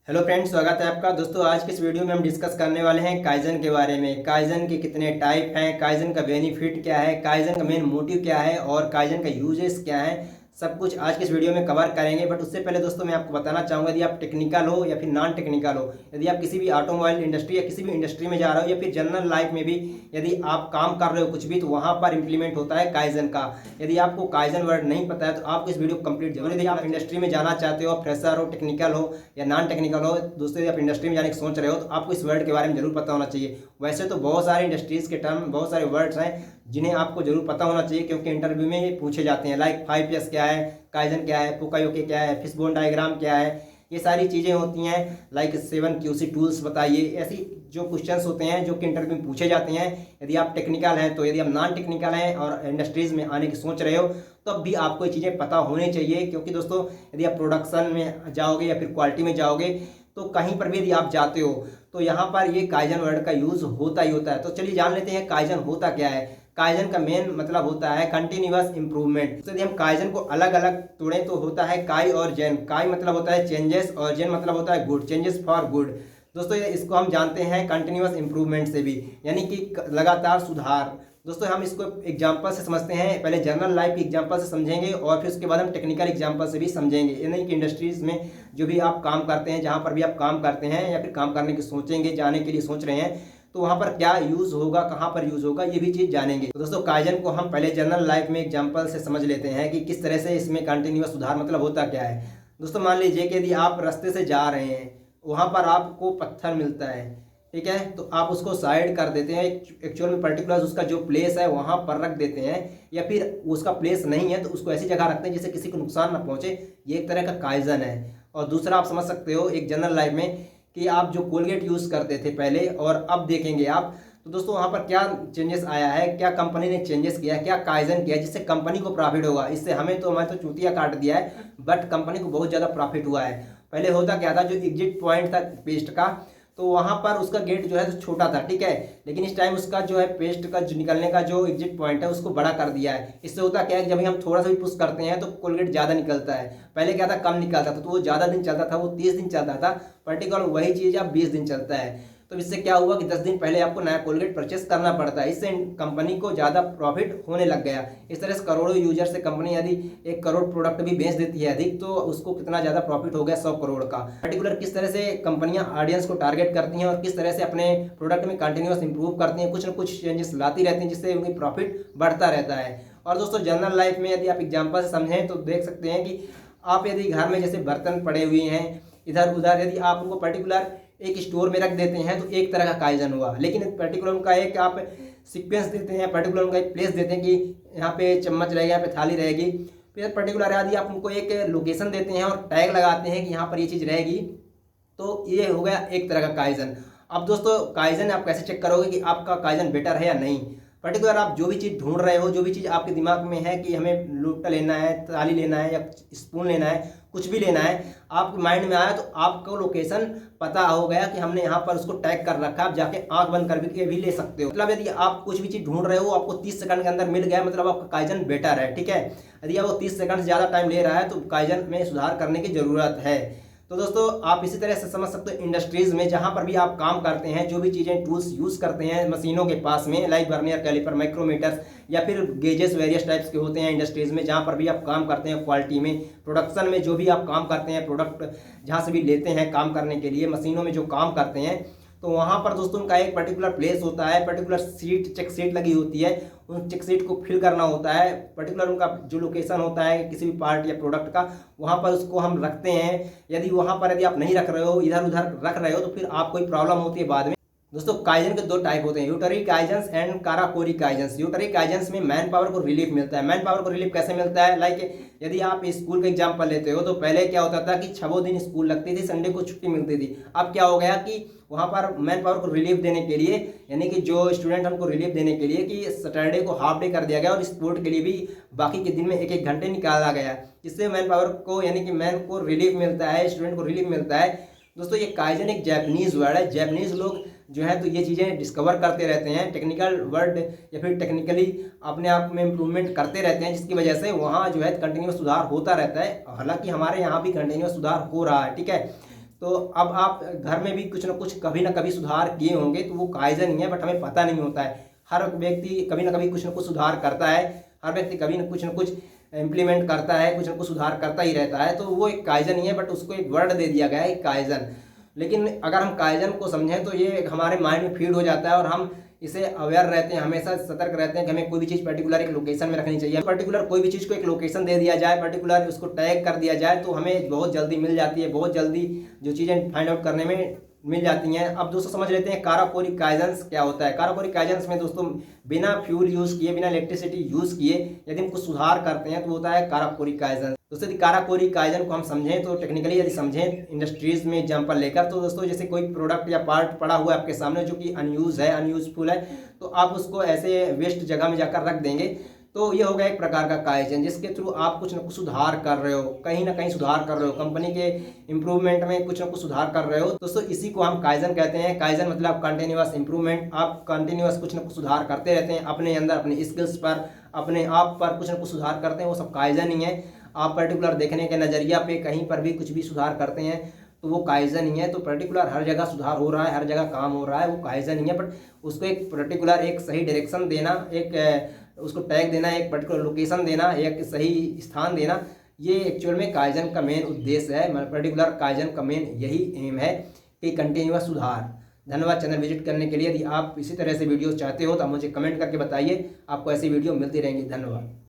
Hello friends, स्वागत है आपका। दोस्तों, आज के इस वीडियो में हम डिस्कस करने वाले हैं काइजन के बारे में। काइजन के कितने टाइप हैं, काइजन का बेनिफिट क्या है, काइजन का मेन मोटिव क्या है और काइजन का यूजेस क्या है, सब कुछ आज के इस वीडियो में कवर करेंगे। बट उससे पहले दोस्तों मैं आपको बताना चाहूँगा, यदि आप टेक्निकल हो या फिर नॉन टेक्निकल हो, यदि आप किसी भी ऑटोमोबाइल इंडस्ट्री या किसी भी इंडस्ट्री में जा रहे हो या फिर जनरल लाइफ में भी यदि आप काम कर रहे हो कुछ भी, तो वहाँ पर इंप्लीमेंट होता है काइजन का। यदि आपको काइजन वर्ड नहीं पता है तो आपको इस वीडियो को कंप्लीट जरूर। यदि आप इंडस्ट्री में जाना चाहते हो, फ्रेशर हो, टेक्निकल हो या नॉन टेक्निकल हो, दोस्तों यदि आप इंडस्ट्री में जाने की सोच रहे हो तो आपको इस वर्ड के बारे में जरूर पता होना चाहिए। वैसे तो बहुत सारे इंडस्ट्रीज के टर्म, बहुत सारे वर्ड्स हैं जिन्हें आपको जरूर पता होना चाहिए, क्योंकि इंटरव्यू में ये पूछे जाते हैं। लाइक 5S क्या है, काइजन क्या है, पुकायोके क्या है, फिशबोन डायग्राम क्या है, ये सारी चीज़ें होती हैं। लाइक 7QC टूल्स बताइए, ऐसी जो क्वेश्चंस होते हैं जो कि इंटरव्यू में पूछे जाते हैं। यदि आप टेक्निकल हैं तो, यदि आप नॉन टेक्निकल हैं और इंडस्ट्रीज़ में आने की सोच रहे हो तो अब भी आपको ये चीज़ें पता होनी चाहिए, क्योंकि दोस्तों यदि आप प्रोडक्शन में जाओगे या फिर क्वालिटी में जाओगे तो कहीं पर भी यदि आप जाते हो तो यहाँ पर ये काइजन वर्ड का यूज़ होता ही होता है। तो चलिए जान लेते हैं काइजन होता क्या है। काइजन का मेन मतलब होता है कंटिन्यूअस इंप्रूवमेंट। तो यदि हम काइजन को अलग अलग तोड़े तो होता है काई और जेन। काई मतलब होता है चेंजेस और जेन मतलब होता है गुड, चेंजेस फॉर गुड। दोस्तों इसको हम जानते हैं कंटिन्यूअस इंप्रूवमेंट से भी, यानी कि लगातार सुधार। दोस्तों हम इसको एग्जाम्पल से समझते हैं, पहले जनरल लाइफ की एग्जाम्पल से समझेंगे और फिर उसके बाद हम टेक्निकल एग्जाम्पल से भी समझेंगे। यानी कि इंडस्ट्रीज़ में जो भी आप काम करते हैं, जहाँ पर भी आप काम करते हैं या फिर काम करने की सोचेंगे, जाने के लिए सोच रहे हैं, तो वहाँ पर क्या यूज़ होगा, कहाँ पर यूज़ होगा, ये भी चीज़ जानेंगे। तो दोस्तों काइजन को हम पहले जनरल लाइफ में एग्जाम्पल से समझ लेते हैं कि किस तरह से इसमें कंटिन्यूअस सुधार मतलब होता क्या है। दोस्तों मान लीजिए कि यदि आप रास्ते से जा रहे हैं, वहाँ पर आपको पत्थर मिलता है, ठीक है, तो आप उसको साइड कर देते हैं। एक्चुअल में पर्टिकुलर उसका जो प्लेस है वहाँ पर रख देते हैं, या फिर उसका प्लेस नहीं है तो उसको ऐसी जगह रखते हैं जिससे किसी को नुकसान ना पहुँचे। ये एक तरह का काइजन है। और दूसरा आप समझ सकते हो एक जनरल लाइफ में कि आप जो कोलगेट यूज़ करते थे पहले और अब देखेंगे आप, तो दोस्तों वहाँ पर क्या चेंजेस आया है, क्या कंपनी ने चेंजेस किया है, क्या काइजन किया है जिससे कंपनी को प्रॉफिट होगा। इससे हमें तो चूतिया काट दिया है, बट कंपनी को बहुत ज़्यादा प्रॉफिट हुआ है। पहले होता क्या था, जो एग्जिट पॉइंट था पेस्ट का, तो वहाँ पर उसका गेट जो है तो छोटा था, ठीक है, लेकिन इस टाइम उसका जो है पेस्ट का जो निकलने का जो एग्जिट पॉइंट है उसको बड़ा कर दिया है। इससे होता क्या है कि जब हम थोड़ा सा भी पुश करते हैं तो कोलगेट ज़्यादा निकलता है। पहले क्या था, कम निकलता था, तो वो ज़्यादा दिन चलता था, वो 30 दिन चलता था। पर्टिकुलर वही चीज़ अब 20 दिन चलता है। तो इससे क्या हुआ कि 10 दिन पहले आपको नया कोलगेट परचेस करना पड़ता है। इससे कंपनी को ज़्यादा प्रॉफिट होने लग गया। इस तरह से करोड़ों यूजर से कंपनी यदि 1 करोड़ प्रोडक्ट भी बेच देती है अधिक, तो उसको कितना ज़्यादा प्रॉफिट हो गया, 100 करोड़ का। पर्टिकुलर किस तरह से कंपनियां ऑडियंस को टारगेट करती हैं और किस तरह से अपने प्रोडक्ट में कंटिन्यूअस इंप्रूव करती हैं, कुछ ना कुछ चेंजेस लाती रहती हैं जिससे उनकी प्रॉफिट बढ़ता रहता है। और दोस्तों जनरल लाइफ में यदि आप एग्जाम्पल से समझें तो देख सकते हैं कि आप यदि घर में जैसे बर्तन पड़े हुए हैं इधर उधर, यदि आप उनको पर्टिकुलर एक स्टोर में रख देते हैं तो एक तरह का काइजन हुआ। लेकिन पर्टिकुलर उनका एक आप सीक्वेंस देते हैं, पर्टिकुलर उनका एक प्लेस देते हैं कि यहाँ पे चम्मच रहेगा, यहाँ पे थाली रहेगी, फिर पर्टिकुलर यदि आप उनको एक लोकेशन देते हैं और टैग लगाते हैं कि यहाँ पर ये चीज़ रहेगी, तो ये हो गया एक तरह का काइजन। अब दोस्तों काइजन आप कैसे चेक करोगे कि आपका काइजन बेटर है या नहीं। पर्टिकुलर आप जो भी चीज़ ढूंढ रहे हो, जो भी चीज़ आपके दिमाग में है कि हमें लोटा लेना है, थाली लेना है या स्पून लेना है, कुछ भी लेना है, आपके माइंड में आया तो आपको लोकेशन पता हो गया कि हमने यहाँ पर उसको टैग कर रखा है, आप जाके आंख बंद कर भी ले सकते हो। मतलब यदि आप कुछ भी चीज़ ढूंढ रहे हो आपको 30 सेकंड के अंदर मिल गया, मतलब आपका काइजन बेटर है, ठीक है। यदि वो 30 सेकंड से ज़्यादा टाइम ले रहा है तो काइजन में सुधार करने की ज़रूरत है। तो दोस्तों आप इसी तरह से समझ सकते हो इंडस्ट्रीज़ में जहाँ पर भी आप काम करते हैं, जो भी चीज़ें टूल्स यूज़ करते हैं मशीनों के पास में, लाइक वर्नियर कैलिपर, माइक्रोमीटर्स या फिर गेजेस वेरियस टाइप्स के होते हैं इंडस्ट्रीज़ में, जहाँ पर भी आप काम करते हैं क्वालिटी में, प्रोडक्शन में जो भी आप काम करते हैं, प्रोडक्ट जहाँ से भी लेते हैं काम करने के लिए, मशीनों में जो काम करते हैं, तो वहाँ पर दोस्तों उनका एक पर्टिकुलर प्लेस होता है, पर्टिकुलर सीट, चेक सीट लगी होती है, उन चेक सीट को फिल करना होता है। पर्टिकुलर उनका जो लोकेशन होता है किसी भी पार्ट या प्रोडक्ट का, वहाँ पर उसको हम रखते हैं। यदि वहाँ पर यदि आप नहीं रख रहे हो, इधर उधर रख रहे हो, तो फिर आपको कोई प्रॉब्लम होती है बाद में। दोस्तों काइजन के 2 टाइप होते हैं, यूटरी काइजन्स एंड काराकोरी काइजन्स। यूटरी काइजन्स में मैन पावर को रिलीफ मिलता है। मैन पावर को रिलीफ कैसे मिलता है, लाइक यदि आप स्कूल का एग्जांपल लेते हो तो पहले क्या होता था कि 6 दिन स्कूल लगती थी, संडे को छुट्टी मिलती थी। अब क्या हो गया कि वहाँ पर मैन पावर को रिलीफ देने के लिए, यानी कि जो स्टूडेंट उनको रिलीफ देने के लिए, कि सैटरडे को हाफ डे कर दिया गया और स्पोर्ट के लिए भी बाकी के दिन में 1-1 घंटे निकाला गया, जिससे मैन पावर को यानी कि मैन को रिलीफ मिलता है, स्टूडेंट को रिलीफ मिलता है। दोस्तों ये काइजन एक जैपनीज वर्ड है। जैपनीज लोग जो है तो ये चीज़ें डिस्कवर करते रहते हैं, टेक्निकल वर्ड या फिर टेक्निकली अपने आप में इम्प्रूवमेंट करते रहते हैं, जिसकी वजह से वहाँ जो है कंटिन्यूस सुधार होता रहता है। हालांकि हमारे यहाँ भी कंटिन्यूस सुधार हो रहा है, ठीक है। तो अब आप घर में भी कुछ ना कुछ कभी ना कभी सुधार किए होंगे, तो वो काइजन ही है, बट हमें पता नहीं होता है। हर व्यक्ति कभी ना कभी कुछ ना कुछ सुधार करता है, हर व्यक्ति कभी ना कुछ इम्प्लीमेंट करता है, कुछ ना कुछ सुधार करता ही रहता है। तो वो एक काइजन ही है, बट उसको एक वर्ड दे दिया गया है काइजन। लेकिन अगर हम काइजन को समझें तो ये हमारे माइंड में फीड हो जाता है और हम इसे अवेयर रहते हैं, हमेशा सतर्क रहते हैं कि हमें कोई भी चीज़ पर्टिकुलर एक लोकेशन में रखनी चाहिए। पर्टिकुलर कोई भी चीज़ को एक लोकेशन दे दिया जाए, पर्टिकुलर उसको टैग कर दिया जाए, तो हमें बहुत जल्दी मिल जाती है, बहुत जल्दी जो चीज़ें फाइंड आउट करने में मिल जाती हैं। अब दोस्तों समझ लेते हैं काराकोरी काइजन्स क्या होता है। काराकोरी काइजन्स में दोस्तों बिना फ्यूल यूज़ किए, बिना इलेक्ट्रिसिटी यूज़ किए यदि हम कुछ सुधार करते हैं तो होता है काराकोरी काइजन। दोस्तों यदि काराकोरी काइजन को हम समझें तो टेक्निकली यदि समझें इंडस्ट्रीज़ में एग्जाम्पल लेकर, तो दोस्तों जैसे कोई प्रोडक्ट या पार्ट पड़ा हुआ है आपके सामने जो कि अनयूज है, अनयूजफुल है, तो आप उसको ऐसे वेस्ट जगह में जाकर रख देंगे, तो ये हो गया एक प्रकार का काइजन, जिसके थ्रू आप कुछ ना कुछ सुधार कर रहे हो, कहीं ना कहीं सुधार कर रहे हो, कंपनी के इंप्रूवमेंट में कुछ ना कुछ सुधार कर रहे हो। दोस्तों इसी को हम काइजन कहते हैं। काइजन मतलब कंटिन्यूअस इंप्रूवमेंट। आप कंटिन्यूअस कुछ ना कुछ सुधार करते रहते हैं अपने अंदर, अपने स्किल्स पर, अपने आप पर कुछ ना कुछ सुधार करते हैं, वो सब काइजन ही है। आप पर्टिकुलर देखने के नज़रिया पे कहीं पर भी कुछ भी सुधार करते हैं तो वो काइजन ही है। तो पर्टिकुलर हर जगह सुधार हो रहा है, हर जगह काम हो रहा है, वो काइजन ही है। बट उसको एक पर्टिकुलर एक सही डायरेक्शन देना, एक उसको टैग देना, एक पर्टिकुलर लोकेशन देना, एक सही स्थान देना, ये एक्चुअल में काइजन का मेन उद्देश्य है। पर्टिकुलर काइजन का मेन यही एम है कि कंटिन्यूअस सुधार। धन्यवाद चैनल विजिट करने के लिए। यदि आप इसी तरह से वीडियो चाहते हो तो आप मुझे कमेंट करके बताइए, आपको ऐसी वीडियो मिलती रहेंगी। धन्यवाद।